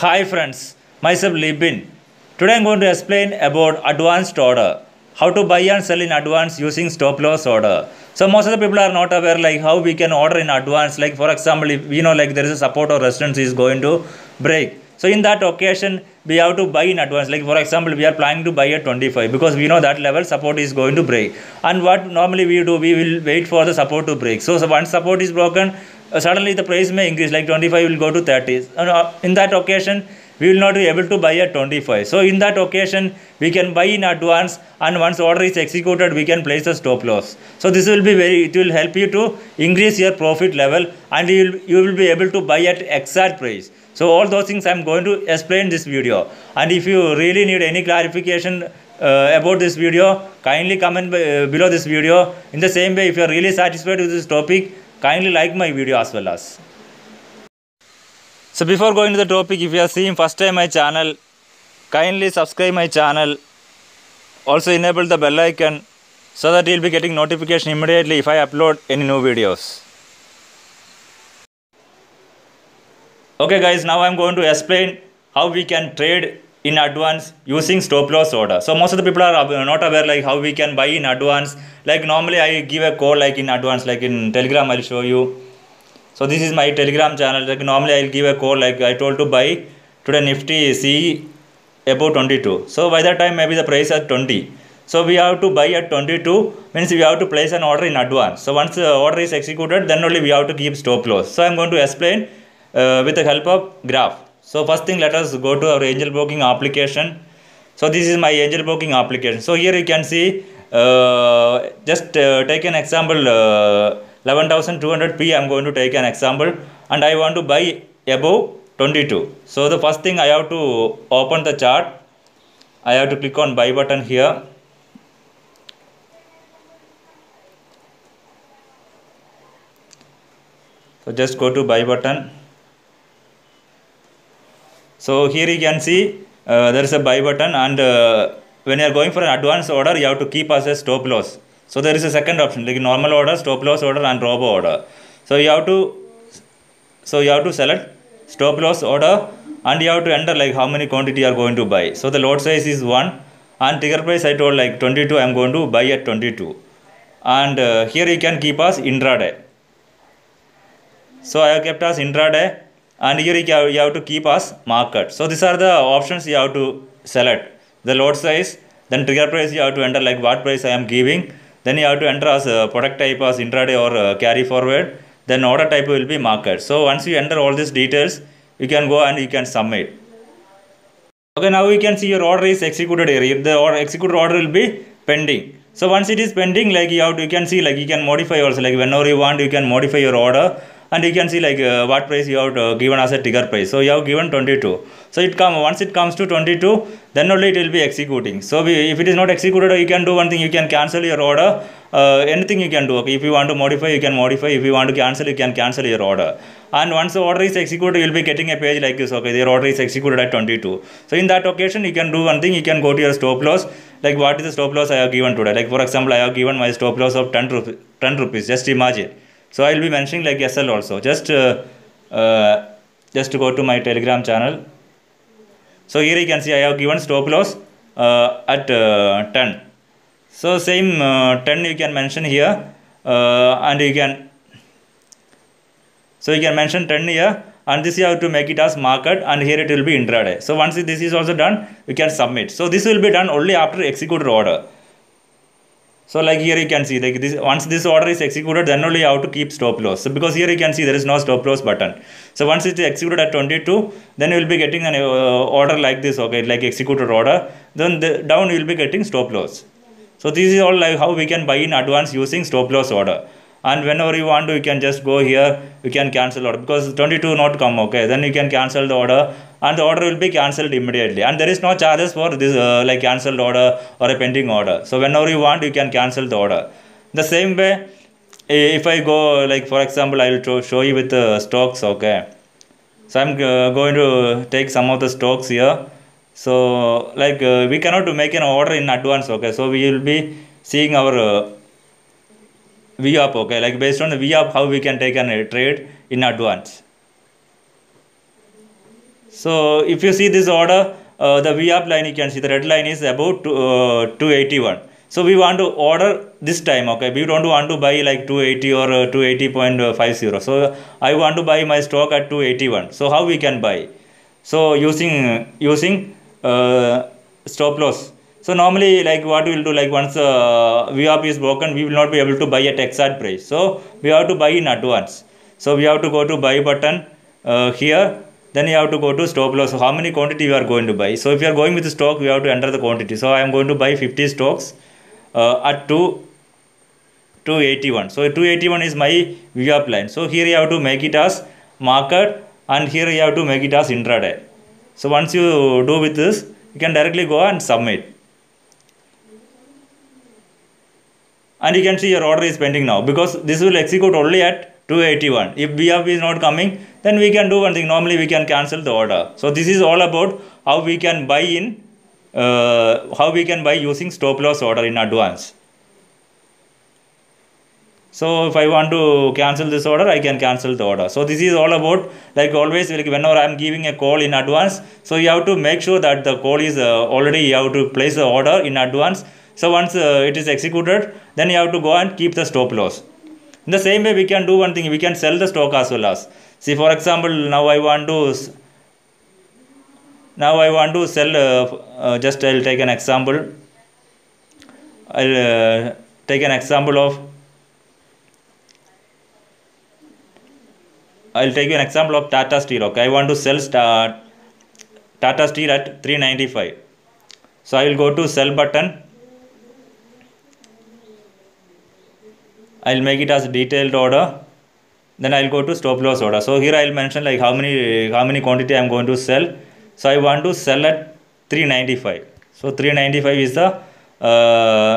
Hi friends, myself Libin. Today I am going to explain about advanced order. How to buy and sell in advance using stop loss order. So most of the people are not aware like how we can order in advance. Like for example, if we know like there is a support or resistance is going to break. So in that occasion, we have to buy in advance. Like for example, we are planning to buy at 25 because we know that level support is going to break. And what normally we do, we will wait for the support to break. So once support is broken, suddenly the price may increase. Like 25 will go to 30. In that occasion, we will not be able to buy at 25. So in that occasion, we can buy in advance, and once order is executed, we can place a stop loss. So this will be it will help you to increase your profit level, and you will be able to buy at exact price. So all those things I am going to explain this video. And if you really need any clarification about this video, kindly comment below this video. In the same way, if you are really satisfied with this topic, kindly like my video as well as. So before going to the topic, if you are seeing first time my channel, kindly subscribe my channel. Also enable the bell icon so that you will be getting notification immediately if I upload any new videos. Okay guys, now I am going to explain how we can trade in advance using stop loss order. So most of the people are not aware like how we can buy in advance. Like normally I give a call like in advance, like in Telegram I will show you. So this is my Telegram channel. Like normally I will give a call like I told to buy today Nifty CE above 22. So by that time maybe the price at 20. So we have to buy at 22, means we have to place an order in advance. So once the order is executed, then only we have to keep stop loss. So I am going to explain with the help of graph. So first thing, let us go to our angel broking application. So this is my angel broking application. So here you can see just take an example 11,200p. I am going to take an example, and I want to buy above 22. So the first thing I have to open the chart. I have to click on buy button here. So just go to buy button. So here you can see there is a buy button, and when you are going for an advanced order, you have to keep as a stop loss. So there is a second option like normal order, stop loss order, and robo order. So you have to select stop loss order, and you have to enter like how many quantity you are going to buy. So the lot size is 1, and trigger price I told like 22. I am going to buy at 22, and here you can keep as intraday. So I have kept as intraday, and here you have to keep as market. So these are the options you have to select. The lot size, then trigger price you have to enter like what price I am giving. Then you have to enter as product type as intraday or carry forward. Then order type will be market. So once you enter all these details, you can go and you can submit. Okay, now you can see your order is executed here. If the executed order will be pending. So once it is pending, like you can see like you can modify also, like whenever you want you can modify your order. And you can see like what price you have given as a trigger price. So you have given 22. So once it comes to 22, then only it will be executing. So if it is not executed, you can do one thing. You can cancel your order. Anything you can do. Okay, if you want to modify, you can modify. If you want to cancel, you can cancel your order. And once the order is executed, you will be getting a page like this. Okay, your order is executed at 22. So in that occasion, you can do one thing. You can go to your stop loss. Like what is the stop loss I have given today? Like for example, I have given my stop loss of 10 rupees. Just imagine. So I will be mentioning like SL also. Just to go to my Telegram channel. So here you can see I have given stop loss at 10. So same 10 you can mention here, and you can mention 10 here, and this you have to make it as market, and here it will be intraday. So once this is also done, you can submit. So this will be done only after executed order. So like here you can see like this, once this order is executed, then only you have to keep stop loss. So because here you can see there is no stop loss button. So once it is executed at 22, then you will be getting an order like this, okay, like executed order. Then down you will be getting stop loss. So this is all like how we can buy in advance using stop loss order. And whenever you want to, you can just go here, you can cancel order because 22 not come, okay, then you can cancel the order, and the order will be cancelled immediately, and there is no charges for this like cancelled order or a pending order. So whenever you want, you can cancel the order. The same way, if I go like for example, I will show you with the stocks, okay. So I'm going to take some of the stocks here. So like we cannot make an order in advance, okay, so we will be seeing our VWAP, okay, like based on the VWAP how we can take a trade in advance. So if you see this order, the VAP line, you can see the red line is about 281. So we want to order this time, okay? We don't want to buy like 280 or 280.50. So I want to buy my stock at 281. So how we can buy? So using stop loss. So normally, like what we will do, like once VAP is broken, we will not be able to buy at exact price. So we have to buy in advance. So we have to go to buy button here. Then you have to go to stop loss. So how many quantity you are going to buy? So if you are going with stock, you have to enter the quantity. So I am going to buy 50 stocks at 281. So 281 is my VAP line. So here you have to make it as market, and here you have to make it as intraday. So once you do with this, you can directly go and submit. And you can see your order is pending now, because this will execute only at 281. If VAP is not coming, then we can do one thing. Normally we can cancel the order. So this is all about how we can buy using stop loss order in advance. So if I want to cancel this order, I can cancel the order. So this is all about, like always, like whenever I am giving a call in advance, so you have to make sure that the call is already, you have to place the order in advance. So once it is executed, then you have to go and keep the stop loss. In the same way, we can do one thing. We can sell the stock as well as. See, for example, now I want to sell. Just I'll take an example. I'll take an example of. I'll take you an example of Tata Steel. Okay, I want to sell Tata Steel at 395. So I will go to sell button. I'll make it as detailed order. Then I'll go to stop loss order. So here I'll mention like how many quantity I'm going to sell. So I want to sell at 395. So 395 is the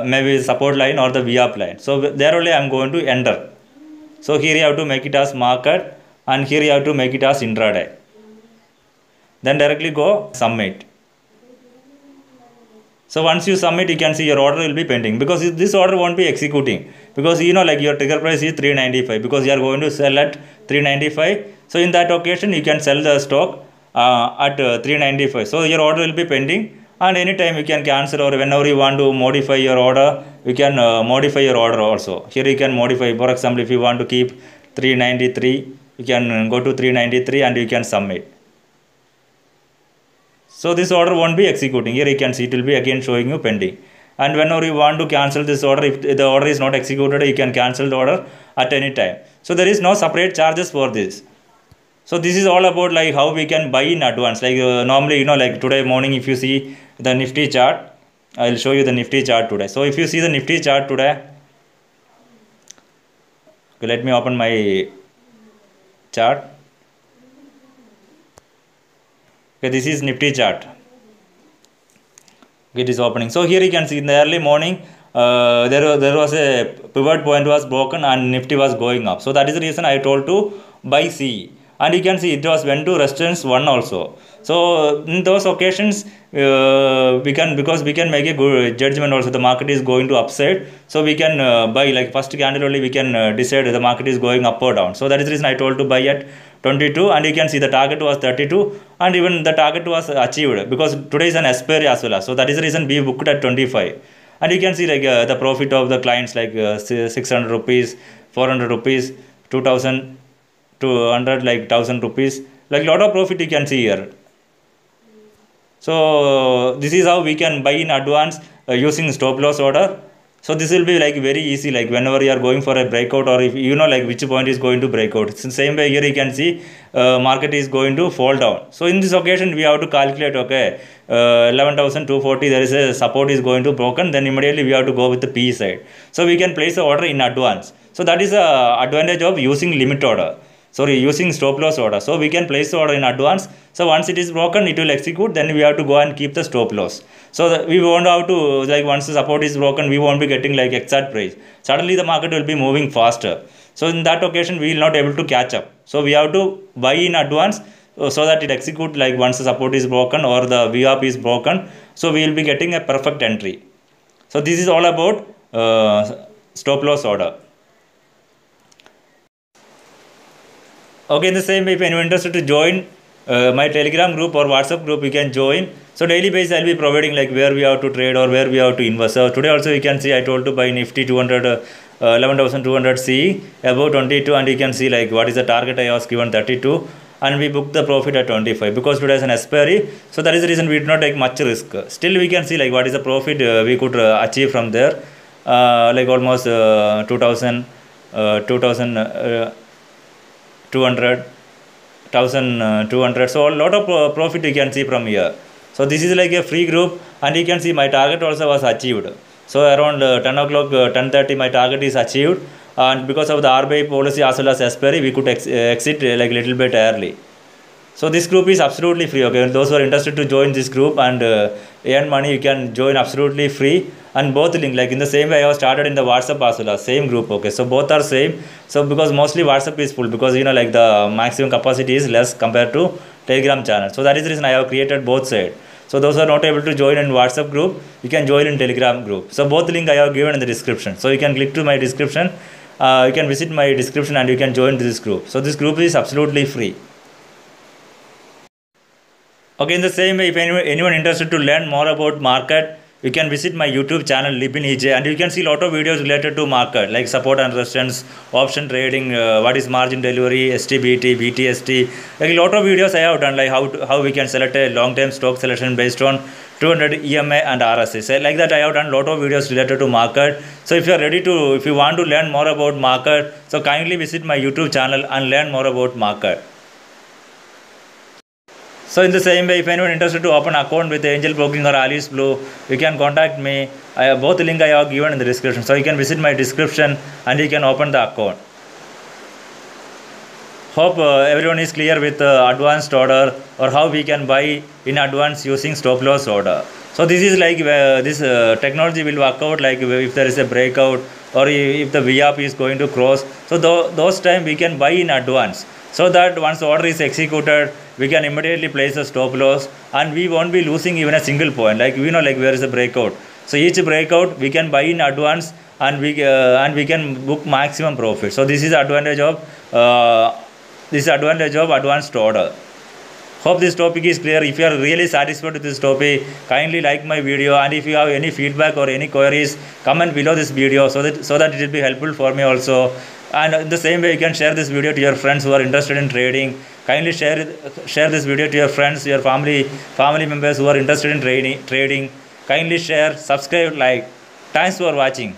maybe support line or the VAP line. So there only I'm going to enter. So here you have to make it as market, and here you have to make it as intraday. Then directly go submit. So once you submit, you can see your order will be pending, because this order won't be executing, because like your trigger price is 395, because you are going to sell at 395. So in that occasion, you can sell the stock at 395. So your order will be pending, and anytime you can cancel, or whenever you want to modify your order, you can modify your order also. Here you can modify. For example, if you want to keep 393, you can go to 393 and you can submit. So this order won't be executing. Here you can see it will be again showing you pending. And whenever you want to cancel this order, if the order is not executed, you can cancel the order at any time. So there is no separate charges for this. So this is all about like how we can buy in advance. Like normally, like today morning, if you see the Nifty chart, I will show you the Nifty chart today. So if you see the Nifty chart today, okay, let me open my chart. Okay, this is Nifty chart. It is opening. So here you can see in the early morning, there was a pivot point was broken and Nifty was going up. So that is the reason I told to buy CE. And you can see it was went to resistance 1 also. So in those occasions, because we can make a good judgment also, the market is going to upside. So we can buy, like first candle only we can decide the market is going up or down. So that is the reason I told to buy at 22, and you can see the target was 32, and even the target was achieved, because today is an expiry as well. So that is the reason we booked at 25. And you can see like the profit of the clients, like 600 rupees, 400 rupees, 2,200, like 1,000 rupees, like lot of profit you can see here. So this is how we can buy in advance using stop loss order. So this will be like very easy, like whenever you are going for a breakout, or if like which point is going to break out. It's the same way here you can see market is going to fall down. So in this occasion we have to calculate, okay, 11,240, there is a support is going to broken, then immediately we have to go with the P side. So we can place the order in advance. So that is the advantage of using limit order. Sorry, using stop loss order. So we can place the order in advance. So once it is broken, it will execute. Then we have to go and keep the stop loss. So we won't have to, like once the support is broken, we won't be getting like exact price. Suddenly the market will be moving faster. So in that occasion, we will not able to catch up. So we have to buy in advance so that it execute like once the support is broken or the VAP is broken. So we will be getting a perfect entry. So this is all about stop loss order. Okay, in the same way, if anyone interested to join my Telegram group or WhatsApp group you can join. So daily basis I'll be providing like where we have to trade or where we have to invest. So today also you can see I told to buy Nifty 200 11,200 C above 22, and you can see like what is the target I was given 32, and we booked the profit at 25 because today is an expiry. So that is the reason we did not take much risk. Still we can see like what is the profit we could achieve from there, like almost 2,000 200 1,200. So a lot of profit you can see from here. So this is like a free group, and you can see my target also was achieved. So around 10 o'clock 10:30 my target is achieved, and because of the RBI policy as well as expiry we could exit like little bit early. So this group is absolutely free. Okay, those who are interested to join this group and earn money, you can join absolutely free. And both link like in the same way I have started in the WhatsApp as well as same group. Okay, so both are same. So because mostly WhatsApp is full, because like the maximum capacity is less compared to Telegram channel. So that is the reason I have created both sides. So those who are not able to join in WhatsApp group, you can join in Telegram group. So both link I have given in the description. So you can click to my description. You can visit my description and you can join this group. So this group is absolutely free. Okay, in the same way, if anyone interested to learn more about market, you can visit my YouTube channel Lipin EJ, and you can see a lot of videos related to market like support and resistance, option trading, what is margin delivery, STBT, BTST. Like a lot of videos I have done, like how we can select a long-term stock selection based on 200 EMA and RSI. So like that I have done a lot of videos related to market. So if you want to learn more about market, so kindly visit my YouTube channel and learn more about market. So in the same way, if anyone interested to open account with Angel Broking or Alice Blue, you can contact me. I have both link I have given in the description. So you can visit my description and you can open the account. Hope everyone is clear with advanced order or how we can buy in advance using stop loss order. So this is like this technology will work out like if there is a breakout or if the VAP is going to cross. So those time we can buy in advance, so that once order is executed, we can immediately place a stop loss and we won't be losing even a single point. Like like where is a breakout. So each breakout we can buy in advance and we can book maximum profit. So this is advantage of advanced order. Hope this topic is clear. If you are really satisfied with this topic, kindly like my video, and if you have any feedback or any queries, comment below this video so that it will be helpful for me also. And in the same way, you can share this video to your friends who are interested in trading. Kindly share this video to your friends, your family members who are interested in trading. Kindly share, subscribe, like. Thanks for watching.